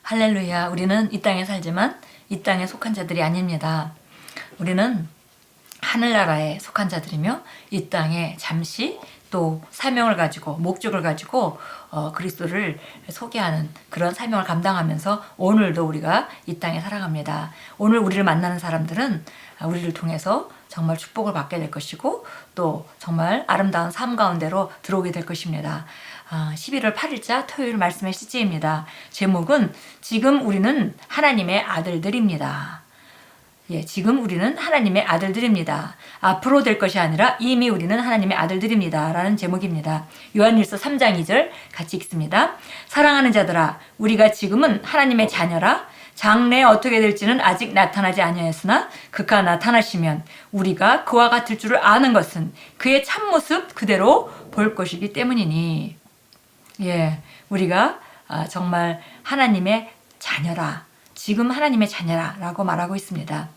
할렐루야. 우리는 이 땅에 살지만 이 땅에 속한 자들이 아닙니다. 우리는 하늘나라에 속한 자들이며 이 땅에 잠시 또 사명을 가지고 목적을 가지고 그리스도를 소개하는 그런 사명을 감당하면서 오늘도 우리가 이 땅에 살아갑니다. 오늘 우리를 만나는 사람들은 우리를 통해서 정말 축복을 받게 될 것이고 또 정말 아름다운 삶 가운데로 들어오게 될 것입니다. 11월 8일자 토요일 말씀의 시제입니다. 제목은 지금 우리는 하나님의 아들들입니다. 지금 우리는 하나님의 아들들입니다. 앞으로 될 것이 아니라 이미 우리는 하나님의 아들들입니다. 라는 제목입니다. 요한일서 3장 2절 같이 읽습니다. 사랑하는 자들아, 우리가 지금은 하나님의 자녀라. 장래에 어떻게 될지는 아직 나타나지 아니하였으나 그가 나타나시면 우리가 그와 같을 줄을 아는 것은 그의 참모습 그대로 볼 것이기 때문이니. 우리가 정말 하나님의 자녀라. 지금 하나님의 자녀라 라고 말하고 있습니다.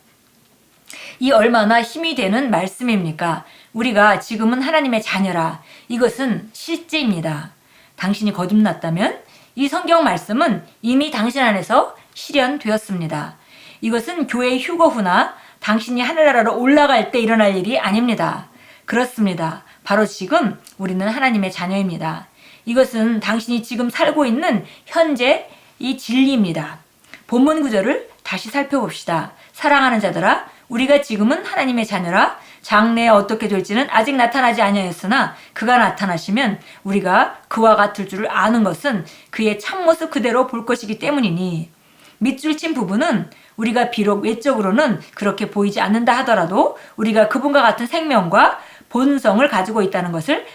이 얼마나 힘이 되는 말씀입니까? 우리가 지금은 하나님의 자녀라. 이것은 실제입니다. 당신이 거듭났다면 이 성경 말씀은 이미 당신 안에서 실현되었습니다. 이것은 교회 휴거 후나 당신이 하늘나라로 올라갈 때 일어날 일이 아닙니다. 그렇습니다. 바로 지금 우리는 하나님의 자녀입니다. 이것은 당신이 지금 살고 있는 현재 이 진리입니다. 본문 구절을 다시 살펴봅시다. 사랑하는 자들아, 우리가 지금은 하나님의 자녀라. 장래에 어떻게 될지는 아직 나타나지 아니하였으나 그가 나타나시면 우리가 그와 같을 줄을 아는 것은 그의 참모습 그대로 볼 것이기 때문이니. 밑줄 친 부분은 우리가 비록 외적으로는 그렇게 보이지 않는다 하더라도 우리가 그분과 같은 생명과 본성을 가지고 있다는 것을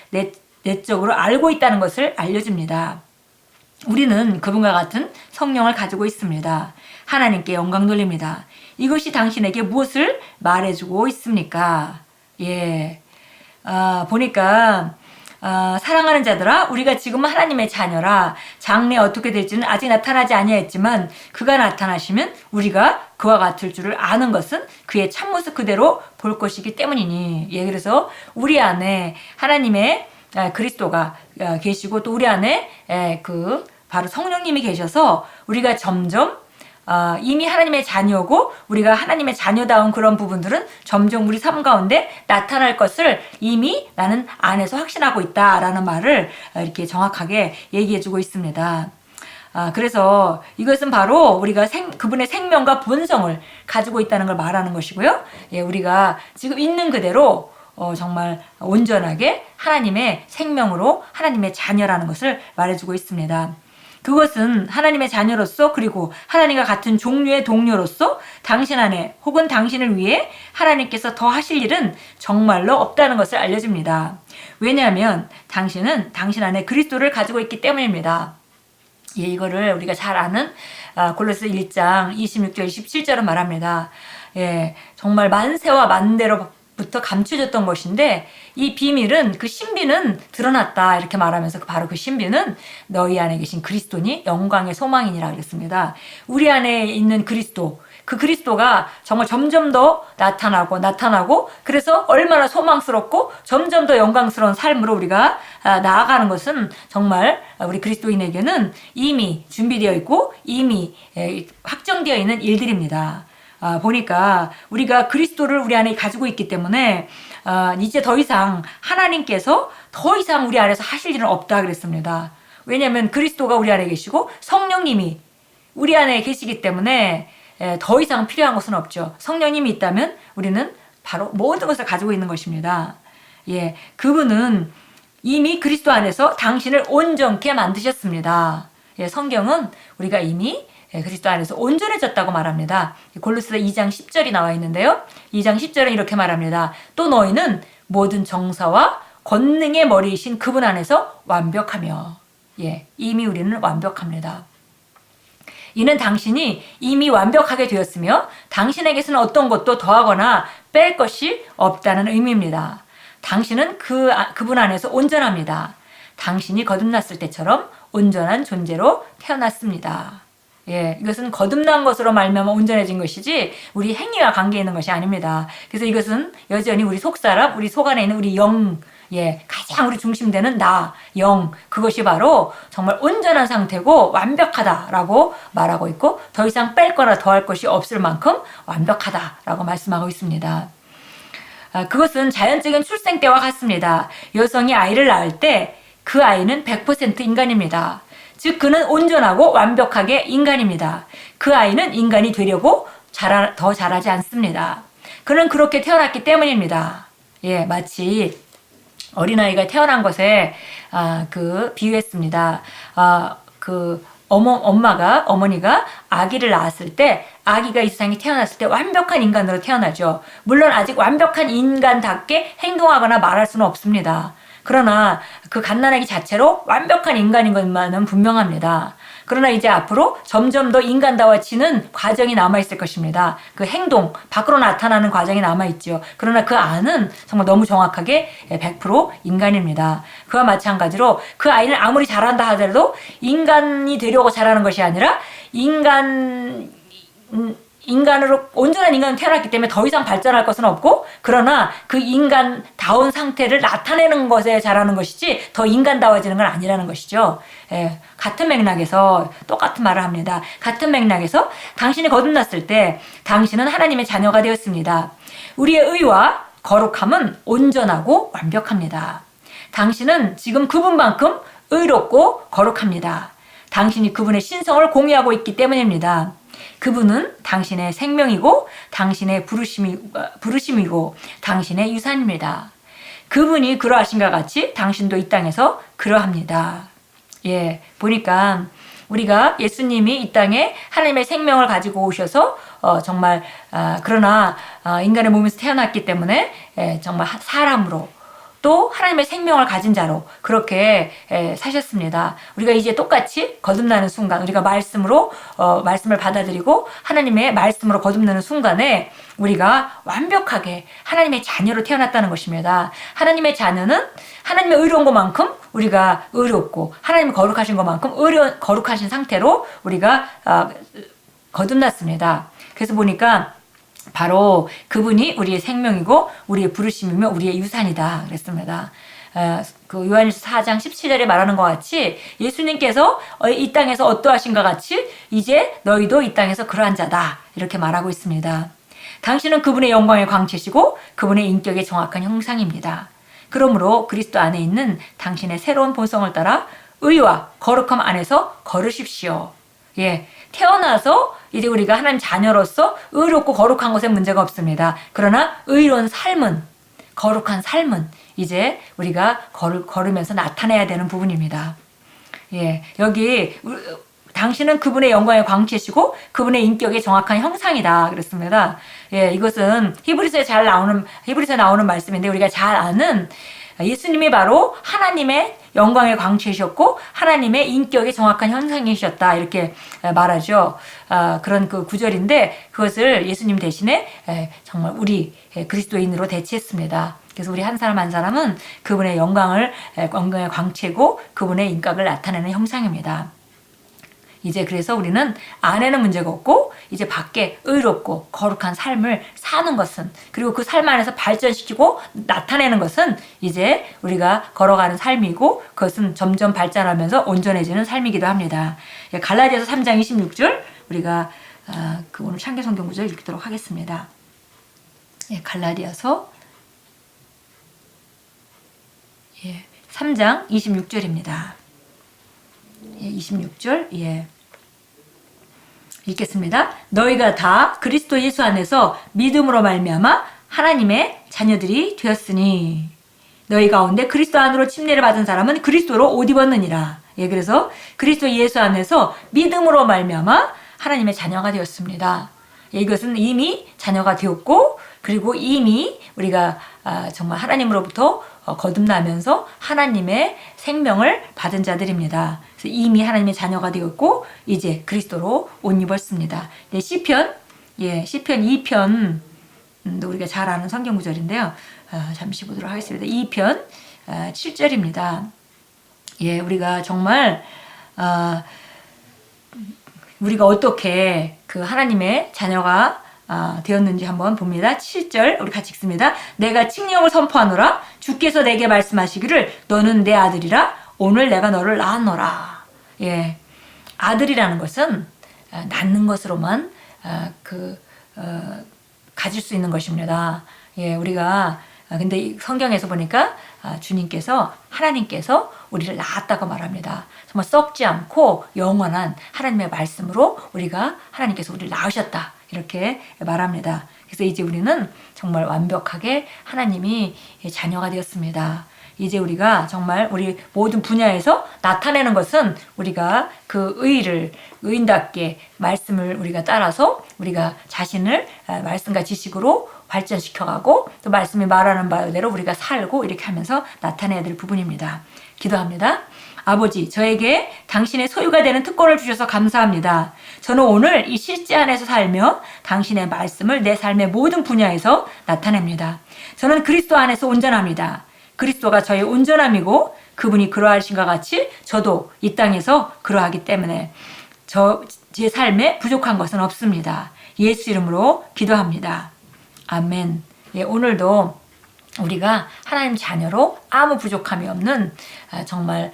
내적으로 알고 있다는 것을 알려줍니다. 우리는 그분과 같은 성령을 가지고 있습니다. 하나님께 영광 돌립니다. 이것이 당신에게 무엇을 말해주고 있습니까? 보니까 사랑하는 자들아, 우리가 지금 하나님의 자녀라. 장래에 어떻게 될지는 아직 나타나지 아니하였지만 그가 나타나시면 우리가 그와 같을 줄을 아는 것은 그의 참모습 그대로 볼 것이기 때문이니. 그래서 우리 안에 하나님의 그리스도가 계시고 또 우리 안에 바로 성령님이 계셔서 우리가 점점 이미 하나님의 자녀고 우리가 하나님의 자녀다운 그런 부분들은 점점 우리 삶 가운데 나타날 것을 이미 나는 안에서 확신하고 있다라는 말을 이렇게 정확하게 얘기해주고 있습니다. 그래서 이것은 바로 우리가 그분의 생명과 본성을 가지고 있다는 걸 말하는 것이고요. 우리가 지금 있는 그대로 정말 온전하게 하나님의 생명으로 하나님의 자녀라는 것을 말해주고 있습니다. 그것은 하나님의 자녀로서 그리고 하나님과 같은 종류의 동료로서 당신 안에 혹은 당신을 위해 하나님께서 더 하실 일은 정말로 없다는 것을 알려줍니다. 왜냐하면 당신은 당신 안에 그리스도를 가지고 있기 때문입니다. 이거를 우리가 잘 아는 골로새 1장 26절 27절은 말합니다. 정말 만세와 만대로 부터 감춰졌던 것인데 이 비밀은 그 신비는 드러났다 이렇게 말하면서 바로 그 신비는 너희 안에 계신 그리스도니 영광의 소망이니라 그랬습니다. 우리 안에 있는 그리스도, 그 그리스도가 정말 점점 더 나타나고 그래서 얼마나 소망스럽고 점점 더 영광스러운 삶으로 우리가 나아가는 것은 정말 우리 그리스도인에게는 이미 준비되어 있고 이미 확정되어 있는 일들입니다. 보니까 우리가 그리스도를 우리 안에 가지고 있기 때문에 이제 더 이상 하나님께서 더 이상 우리 안에서 하실 일은 없다 그랬습니다. 왜냐하면 그리스도가 우리 안에 계시고 성령님이 우리 안에 계시기 때문에 더 이상 필요한 것은 없죠. 성령님이 있다면 우리는 바로 모든 것을 가지고 있는 것입니다. 그분은 이미 그리스도 안에서 당신을 온전케 만드셨습니다. 성경은 우리가 이미 그리스도 안에서 온전해졌다고 말합니다. 골로새 2장 10절이 나와 있는데요. 2장 10절은 이렇게 말합니다. 또 너희는 모든 정사와 권능의 머리이신 그분 안에서 완벽하며. 이미 우리는 완벽합니다. 이는 당신이 이미 완벽하게 되었으며 당신에게서는 어떤 것도 더하거나 뺄 것이 없다는 의미입니다. 당신은 그분 안에서 온전합니다. 당신이 거듭났을 때처럼 온전한 존재로 태어났습니다. 이것은 거듭난 것으로 말미암아 온전해진 것이지 우리 행위와 관계 있는 것이 아닙니다. 그래서 이것은 여전히 우리 속사람, 우리 속 안에 있는 우리 영, 가장 우리 중심되는 나, 영, 그것이 바로 정말 온전한 상태고 완벽하다라고 말하고 있고 더 이상 뺄 거나 더할 것이 없을 만큼 완벽하다라고 말씀하고 있습니다. 그것은 자연적인 출생 때와 같습니다. 여성이 아이를 낳을 때 그 아이는 100% 인간입니다. 즉 그는 온전하고 완벽하게 인간입니다. 그 아이는 인간이 되려고 더 자라지 않습니다. 그는 그렇게 태어났기 때문입니다. 마치 어린아이가 태어난 것에 비유했습니다. 어머니가 아기를 낳았을 때 아기가 이 세상에 태어났을 때 완벽한 인간으로 태어나죠. 물론 아직 완벽한 인간답게 행동하거나 말할 수는 없습니다. 그러나 그 갓난아기 자체로 완벽한 인간인 것만은 분명합니다. 그러나 이제 앞으로 점점 더 인간다워지는 과정이 남아있을 것입니다. 그 행동, 밖으로 나타나는 과정이 남아있죠. 그러나 그 안은 정말 너무 정확하게 100% 인간입니다. 그와 마찬가지로 그 아이는 아무리 잘한다 하더라도 인간이 되려고 잘하는 것이 아니라 인간으로 온전한 인간으로 태어났기 때문에 더 이상 발전할 것은 없고 그러나 그 인간다운 상태를 나타내는 것에 잘하는 것이지 더 인간다워지는 건 아니라는 것이죠. 같은 맥락에서 똑같은 말을 합니다. 같은 맥락에서 당신이 거듭났을 때 당신은 하나님의 자녀가 되었습니다. 우리의 의와 거룩함은 온전하고 완벽합니다. 당신은 지금 그분만큼 의롭고 거룩합니다. 당신이 그분의 신성을 공유하고 있기 때문입니다. 그분은 당신의 생명이고 당신의 부르심이고 당신의 유산입니다. 그분이 그러하신과 같이 당신도 이 땅에서 그러합니다. 보니까 우리가 예수님이 이 땅에 하나님의 생명을 가지고 오셔서 정말 그러나 인간의 몸에서 태어났기 때문에 정말 사람으로 또 하나님의 생명을 가진 자로 그렇게 사셨습니다. 우리가 이제 똑같이 거듭나는 순간 우리가 말씀을 받아들이고 하나님의 말씀으로 거듭나는 순간에 우리가 완벽하게 하나님의 자녀로 태어났다는 것입니다. 하나님의 자녀는 하나님의 의로운 것만큼 우리가 의롭고 하나님이 거룩하신 것만큼 거룩하신 상태로 우리가 거듭났습니다. 그래서 보니까 바로 그분이 우리의 생명이고 우리의 부르심이며 우리의 유산이다 그랬습니다. 그 요한일서 4장 17절에 말하는 것 같이 예수님께서 이 땅에서 어떠하신가 같이 이제 너희도 이 땅에서 그러한 자다 이렇게 말하고 있습니다. 당신은 그분의 영광의 광채시고 그분의 인격의 정확한 형상입니다. 그러므로 그리스도 안에 있는 당신의 새로운 본성을 따라 의와 거룩함 안에서 걸으십시오. 태어나서 이제 우리가 하나님 자녀로서 의롭고 거룩한 것에 문제가 없습니다. 그러나 의로운 삶은 거룩한 삶은 이제 우리가 걸으면서 나타내야 되는 부분입니다. 여기 당신은 그분의 영광의 광채시고 그분의 인격의 정확한 형상이다 그랬습니다. 이것은 히브리서에 나오는 말씀인데 우리가 잘 아는 예수님이 바로 하나님의 영광의 광채이셨고 하나님의 인격의 정확한 형상이셨다 이렇게 말하죠. 그런 그 구절인데 그것을 예수님 대신에 정말 우리 그리스도인으로 대체했습니다. 그래서 우리 한 사람 한 사람은 그분의 영광의 광채고 그분의 인격을 나타내는 형상입니다. 이제 그래서 우리는 안에는 문제가 없고 이제 밖에 의롭고 거룩한 삶을 사는 것은 그리고 그 삶 안에서 발전시키고 나타내는 것은 이제 우리가 걸어가는 삶이고 그것은 점점 발전하면서 온전해지는 삶이기도 합니다. 갈라디아서 3장 26절 우리가 오늘 창계 성경 구절 읽도록 하겠습니다. 갈라디아서 3장 26절입니다. 26절 읽겠습니다. 너희가 다 그리스도 예수 안에서 믿음으로 말미암아 하나님의 자녀들이 되었으니 너희 가운데 그리스도 안으로 침례를 받은 사람은 그리스도로 옷 입었느니라. 그래서 그리스도 예수 안에서 믿음으로 말미암아 하나님의 자녀가 되었습니다. 이것은 이미 자녀가 되었고 그리고 이미 우리가 정말 하나님으로부터 거듭나면서 하나님의 생명을 받은 자들입니다. 그래서 이미 하나님의 자녀가 되었고 이제 그리스도로 옷 입었습니다. 시편 2편 우리가 잘 아는 성경 구절인데요. 잠시 보도록 하겠습니다. 2편 7절입니다. 우리가 정말 우리가 어떻게 그 하나님의 자녀가 되었는지 한번 봅니다. 7절 우리 같이 읽습니다. 내가 칙령을 선포하노라. 주께서 내게 말씀하시기를 너는 내 아들이라. 오늘 내가 너를 낳았노라. 예, 아들이라는 것은 낳는 것으로만 가질 수 있는 것입니다. 예, 우리가 근데 이 성경에서 보니까 주님께서 하나님께서 우리를 낳았다고 말합니다. 정말 썩지 않고 영원한 하나님의 말씀으로 우리가 하나님께서 우리를 낳으셨다 이렇게 말합니다. 그래서 이제 우리는 정말 완벽하게 하나님이 자녀가 되었습니다. 이제 우리가 정말 우리 모든 분야에서 나타내는 것은 우리가 그 의인답게 말씀을 우리가 따라서 우리가 자신을 말씀과 지식으로 발전시켜가고 또 말씀이 말하는 바대로 우리가 살고 이렇게 하면서 나타내야 될 부분입니다. 기도합니다. 아버지, 저에게 당신의 소유가 되는 특권을 주셔서 감사합니다. 저는 오늘 이 실제 안에서 살며 당신의 말씀을 내 삶의 모든 분야에서 나타냅니다. 저는 그리스도 안에서 온전합니다. 그리스도가 저의 온전함이고 그분이 그러하신 것 같이 저도 이 땅에서 그러하기 때문에 제 삶에 부족한 것은 없습니다. 예수 이름으로 기도합니다. 아멘. 예, 오늘도 우리가 하나님 자녀로 아무 부족함이 없는 정말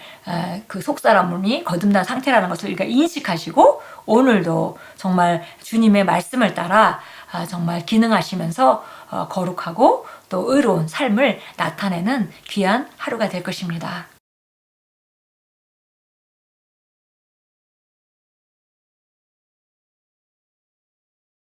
그 속사람이 거듭난 상태라는 것을 우리가 인식하시고 오늘도 정말 주님의 말씀을 따라 정말 기능하시면서 거룩하고 또 의로운 삶을 나타내는 귀한 하루가 될 것입니다.